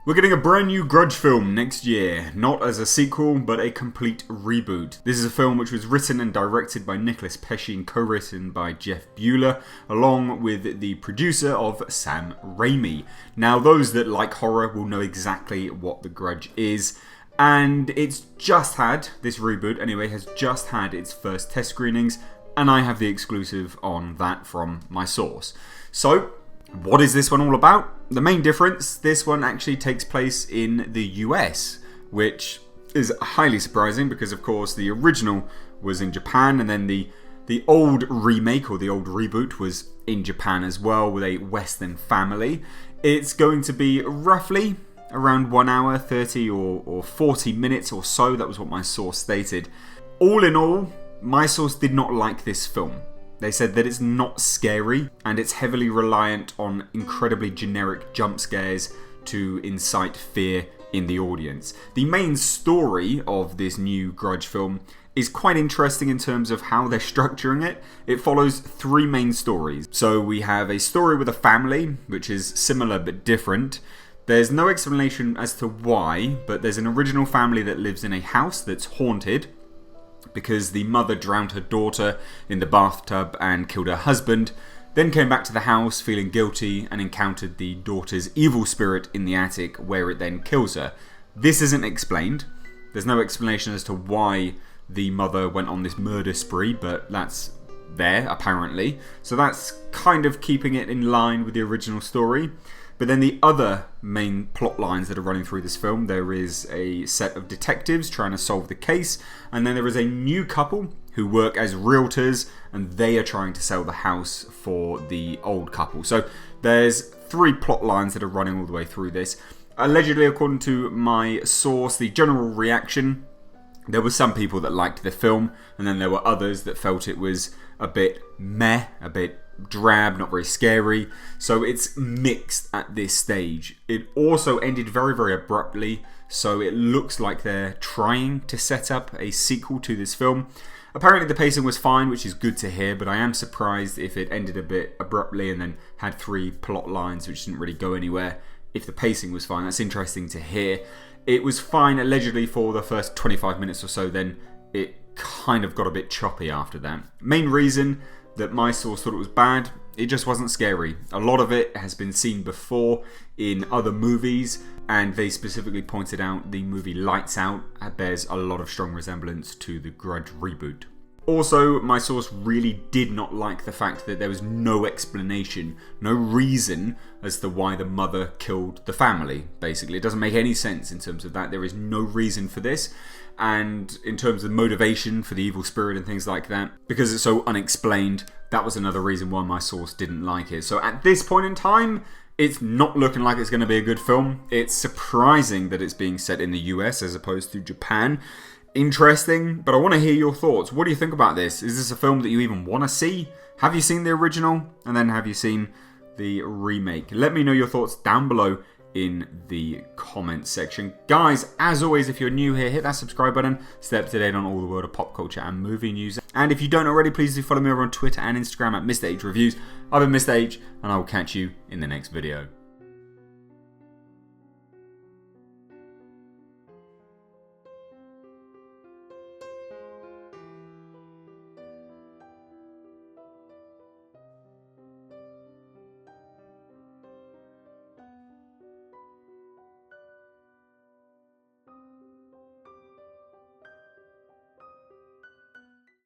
We're getting a brand new Grudge film next year, not as a sequel, but a complete reboot. This is a film which was written and directed by Nicolas Pesce and co-written by Jeff Buhler, along with the producer of Sam Raimi. Now, those that like horror will know exactly what The Grudge is, and it's just had, this reboot anyway, has just had its first test screenings, and I have the exclusive on that from my source. So, what is this one all about? The main difference, this one actually takes place in the US, which is highly surprising because of course the original was in Japan, and then the old remake or the old reboot was in Japan as well with a Western family. It's going to be roughly around 1 hour 30 or 40 minutes or so. That was what my source stated. All in all, my source did not like this film. They said that it's not scary and it's heavily reliant on incredibly generic jump scares to incite fear in the audience. The main story of this new Grudge film is quite interesting in terms of how they're structuring it. It follows three main stories. So we have a story with a family, which is similar but different. There's no explanation as to why, but there's an original family that lives in a house that's haunted, because the mother drowned her daughter in the bathtub and killed her husband, then came back to the house feeling guilty and encountered the daughter's evil spirit in the attic, where it then kills her. This isn't explained. There's no explanation as to why the mother went on this murder spree, but that's there apparently. So that's kind of keeping it in line with the original story. But then the other main plot lines that are running through this film, there is a set of detectives trying to solve the case, and then there is a new couple who work as realtors, and they are trying to sell the house for the old couple. So there's three plot lines that are running all the way through this. Allegedly, according to my source, the general reaction, there were some people that liked the film, and then there were others that felt it was a bit meh, a bit drab, not very scary. So it's mixed at this stage. It also ended very, very abruptly, so it looks like they're trying to set up a sequel to this film. Apparently the pacing was fine, which is good to hear, but I am surprised if it ended a bit abruptly and then had three plot lines which didn't really go anywhere. If the pacing was fine, that's interesting to hear. It was fine allegedly for the first 25 minutes or so, then it kind of got a bit choppy after that. Main reason that my source thought it was bad, it just wasn't scary. A lot of it has been seen before in other movies, and they specifically pointed out the movie Lights Out bears a lot of strong resemblance to the Grudge reboot. Also, my source really did not like the fact that there was no explanation, no reason as to why the mother killed the family, basically. It doesn't make any sense in terms of that. There is no reason for this. And in terms of motivation for the evil spirit and things like that, because it's so unexplained, that was another reason why my source didn't like it. So at this point in time, it's not looking like it's going to be a good film. It's surprising that it's being set in the US as opposed to Japan. Interesting, but I want to hear your thoughts. What do you think about this? Is this a film that you even want to see? Have you seen the original? And then have you seen the remake? Let me know your thoughts down below in the comments section. Guys, as always, if you're new here, hit that subscribe button. Stay up to date on all the world of pop culture and movie news. And if you don't already, please do follow me over on Twitter and Instagram at Mr. H Reviews. I've been Mr. H, and I will catch you in the next video.